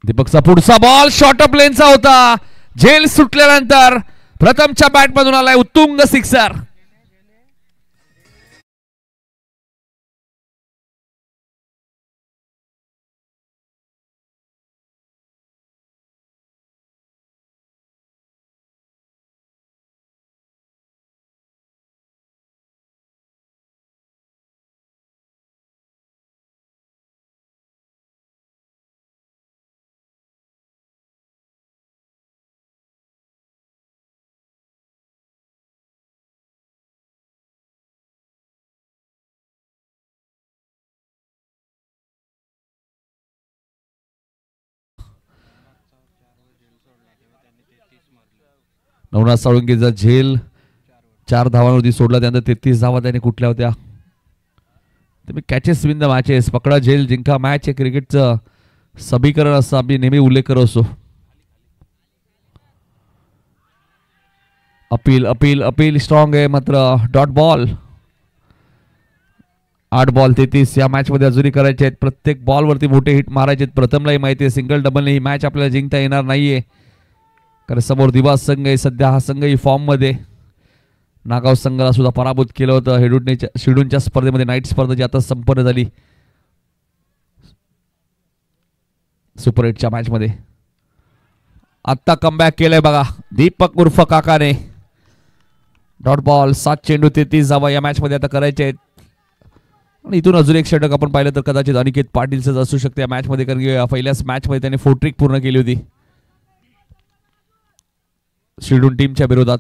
दीपकचा पुढचा बॉल शॉर्ट ऑफ लेनचा होता. झेल सुटल्यानंतर प्रथमच्या बॅट मधून आलाय उत्तुंग सिक्सर. नवनाथ साळुंकेचा झेल 4 धावांवरती सोडला, त्यानंतर 33 धावा त्याने कुठल्या होत्या. तुम्ही कॅचेस विन द मॅचेस, पकडा झेल जिंका मॅच हे क्रिकेटचं समीकरण असं आम्ही नेहमी उल्लेख करत असतो. अपील अपील अपील स्ट्रॉंग आहे, मात्र डॉट बॉल. 8 बॉल 33 या मॅच मध्ये अजूनही करायचे आहेत. प्रत्येक बॉल वरती मोठे हिट मारायचे आहेत. प्रथमलाही माहिती आहे सिंगल डबल ही मॅच आपल्याला जिंकता येणार नाहीये, कारण समोर दिवास संघ आहे. सध्या हा संघही फॉर्म मध्ये. नागाव संघाला सुद्धा पराभूत केलं होतं शिडूनच्या स्पर्धेमध्ये, नाईट स्पर्धा जी आता संपन्न झाली सुपर 8च्या मॅच मध्ये. आता कमबॅक केलंय बघा दीपक उर्फ काकाने. डॉट बॉल 7 चेंडू 33 धावा या मॅच मध्ये आता करायचे आहेत. आणि इथून अजून एक षटक आपण पाहिलं तर कदाचित अनिकेत पाटीलच असू शकते या मॅच मध्ये, कारण पहिल्याच मॅच मध्ये त्याने 4 ट्रिक पूर्ण केली होती शिडून टीमच्या विरोधात.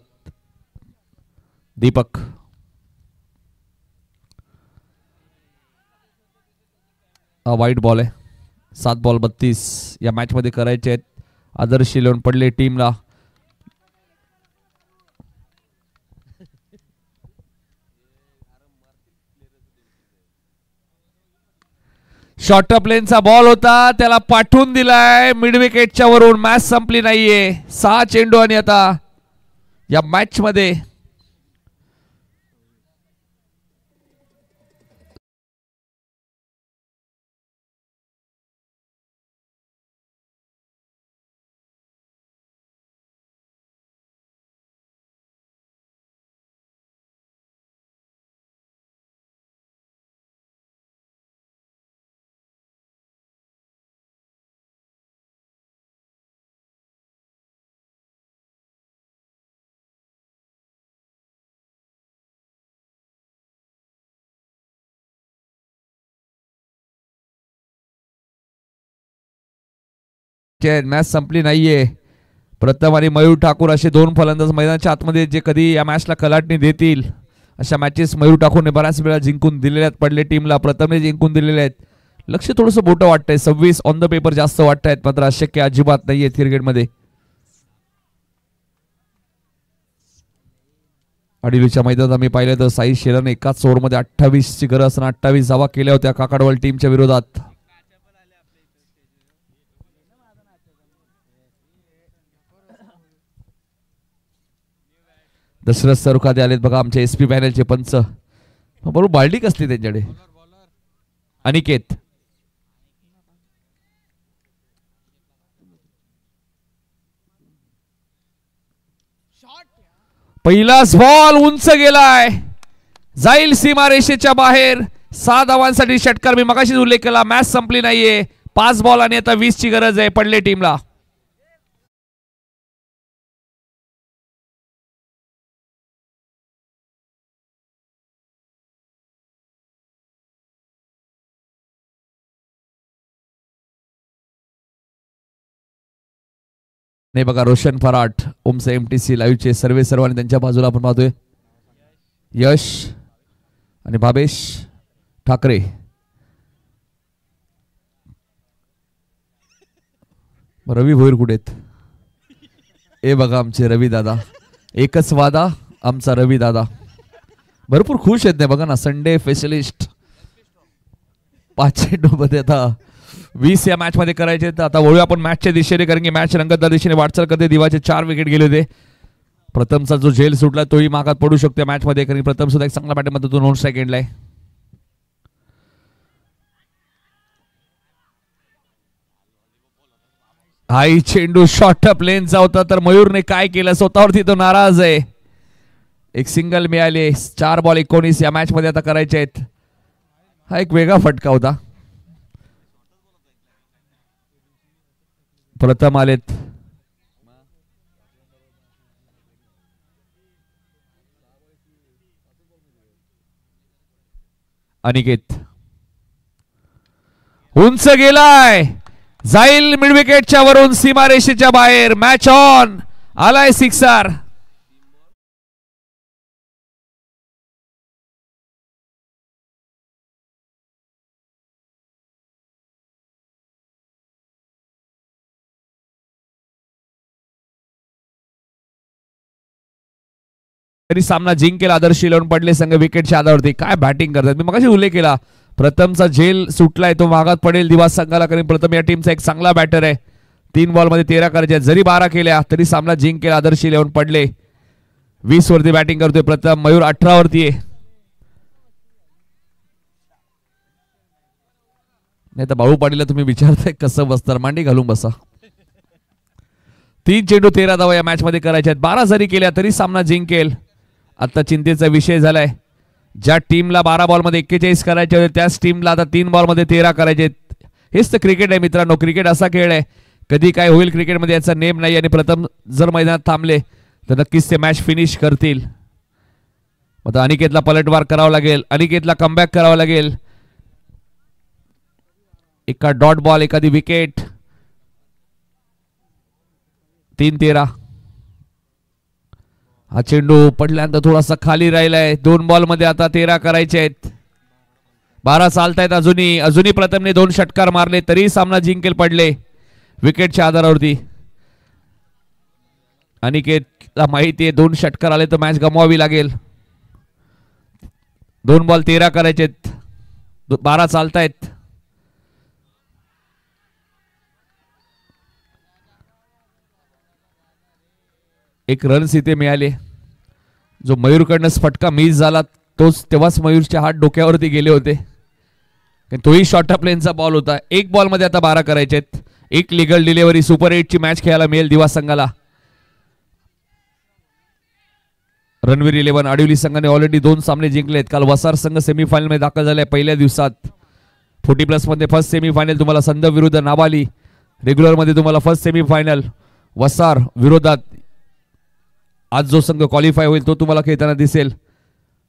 दीपक वाईट बॉल आहे. 7 बॉल 32 या मॅच मध्ये करायचे आहेत. आदर्श 11 पडले टीमला. शॉर्ट प्लेनचा बॉल होता, त्याला पाठवून दिलाय मिड विकेटच्या वरून. मॅच संपली नाहीये. 6 चेंडू आणि आता या मॅच मध्ये मॅच संपली नाहीये. प्रथम आणि मयूर ठाकूर असे 2 फलंदाज मैदानाच्या आतमध्ये जे कधी या मॅचला कलाटणी देतील अशा मॅचेस मयूर ठाकूरने बऱ्याच वेळा जिंकून दिलेल्या आहेत. पडले टीमला प्रथमने जिंकून दिलेले आहेत. लक्ष थोडंसं मोठं वाटतंय. 26 ऑन द पेपर जास्त वाटतायत, मात्र अशक्य अजिबात नाहीये क्रिकेटमध्ये. अडिलीच्या मैदानात आम्ही पाहिलं तर साई शेराने एकाच ओव्हरमध्ये 28 ची गरज असताना 28 धावा केल्या होत्या काकडवाल टीमच्या विरोधात. दशरथ सरुखाते आलेत बघा आमचे एसपी पॅनलचे पंच. बरोबर बाल्डी कसली त्यांच्याकडे. अनिकेत पहिलाच बॉल उंच गेलाय, जाईल सीमारेषेच्या बाहेर. 6 धावांसाठी षटकार. मी मगाशीच उल्लेख केला. मॅच संपली नाहीये. 5 बॉल आणि आता 20 ची गरज आहे पडले टीमला. नाही बघा रोशन फराट ओमचे MTC लाईव्हचे सर्वांनी त्यांच्या बाजूला आपण पाहतोय. यश आणि भावेश ठाकरे. रवी भोईर कुठेत? ए बघा आमचे रवी दादा. एकच वादा आमचा रवी दादा. भरपूर खुश आहेत. नाही बघा ना, संडे स्पेशलिस्ट 5 चेंडू मध्ये आता 20 या मॅच मध्ये करायचे. आता वळूया आपण मॅचच्या दिशेने, कारण की मॅच रंगतदार दिशेने वाटचाल करते. दिवाचे 4 विकेट गेले होते. प्रथमचा जो झेल सुटला तोही मागात पडू शकतो मॅच मध्ये, कारण प्रथम सुद्धा एक चांगला बॅटिंग मध्ये 2 स्ट्राइक एंडलाय. हाई चेंडू शॉर्ट प्लेनचा होता, तर मयूरने काय केलं स्वतःवरती तो नाराज आहे. एक सिंगल मिळाले. 4 बॉल 19 या मॅच मध्ये आता करायचे आहेत. हा एक वेगळा फटका होता. प्रथम आलेत अनिकेत. उंच गेलाय, जाईल मिड विकेटच्या वरून सीमारेषेच्या बाहेर. Match on. आलाय सिक्सर. तरी सामना जिंकेल आदर्श 11 पडले संघ विकेटच्या आधारावरती. काय बॅटिंग करतात. मी मगाशी उल्लेख केला प्रथमचा झेल सुटलाय तो मागात पडेल दिवास संघाला, कारण प्रथम या टीमचा एक चांगला बॅटर आहे. 3 बॉल मध्ये 13 करायचे. जरी 12 केल्या तरी सामना जिंकेल आदर्श 11 पडले. 20 वरती बॅटिंग करतोय प्रथम. मयूर 18 वरती आहे. नाही तर बाळू पाटीलला तुम्ही विचारताय कसं बसणार, मांडी घालून बसा. 3 चेंडू 13 धावा या मॅच मध्ये करायचे आहेत. 12 जरी केल्या तरी सामना जिंकेल. आता चिंतेचा विषय झालाय. ज्या टीमला 12 बॉल मध्ये 41 करायचे होते त्याच टीमला आता 3 बॉल मध्ये 13 करायचे. हेच तर क्रिकेट आहे मित्रांनो. क्रिकेट असा खेळ आहे, कधी काय होईल क्रिकेटमध्ये याचा नेम नाही. आणि प्रथम जर मैदानात थांबले तर नक्कीच ते मॅच फिनिश करतील. आता अनिकेतला पलटवार करावा लागेल. अनिकेतला कमबॅक करावा लागेल. एका डॉट बॉल एखादी विकेट. 3-13. हा चेंडू पडल्यानंतर थोडासा खाली राहिलाय. 2 बॉल मध्ये आता 13 करायचे आहेत. 12 चालतायत अजूनही प्रथमने 2 षटकार मारले तरी सामना जिंकेल पडले विकेटच्या आधारावरती. अनिकेतला माहिती आहे 2 षटकार आले तर मॅच गमवावी लागेल. 2 बॉल 13 करायचे. 12 चालतायत. एक रन्स इथे मिळाले. जो मयूरकडनं फटका मिस झाला तोच तेव्हाच मयूरचे हात डोक्यावरती गेले होते. तोही शॉर्ट प्लेनचा बॉल होता. एक बॉलमध्ये आता 12 करायचे आहेत. एक लिगल डिलिव्हरी सुपर 8 ची मॅच खेळायला मिळेल दिवा संघाला. रणवीर 11 आडिवली संघाने ऑलरेडी 2 सामने जिंकलेत. काल वसार संघ सेमीफायनल मध्ये दाखल झाले पहिल्या दिवसात. 40+ मध्ये फर्स्ट सेमीफायनल तुम्हाला संदप विरुद्ध नाबाली. रेग्युलर मध्ये तुम्हाला फर्स्ट सेमीफायनल वसार विरोधात. आज जो संघ क्वालिफाय होईल तो तुम्हाला खेळताना दिसेल.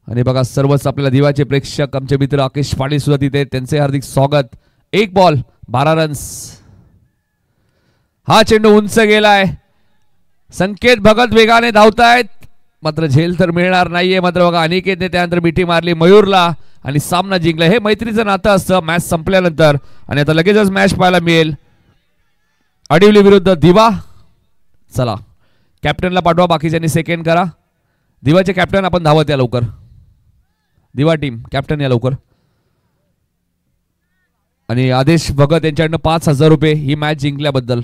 आणि बघा सर्वच आपल्याला दिवाचे प्रेक्षक आमचे मित्र आकेश पाटील सुद्धा तिथे, त्यांचे हार्दिक स्वागत. एक बॉल 12 रन्स. हा चेंडू उंच गेलाय. संकेत भगत वेगाने धावतायत मात्र झेल तर मिळणार नाहीये. मात्र बघा अनिकेतने त्यानंतर मिठी मारली मयूरला आणि सामना जिंकला. हे मैत्रीचं नातं असतं मॅच संपल्यानंतर. आणि आता लगेचच मॅच पाहायला मिळेल आडिवली विरुद्ध दिवा. चला कॅप्टनला पाठवा, बाकीच्यांनी सेकंड करा. दिवाचे कॅप्टन आपण धावत या लवकर. दिवा टीम कॅप्टन या लवकर. आणि आदेश भगत यांच्याकडनं 5000 रुपये ही मॅच जिंकल्याबद्दल.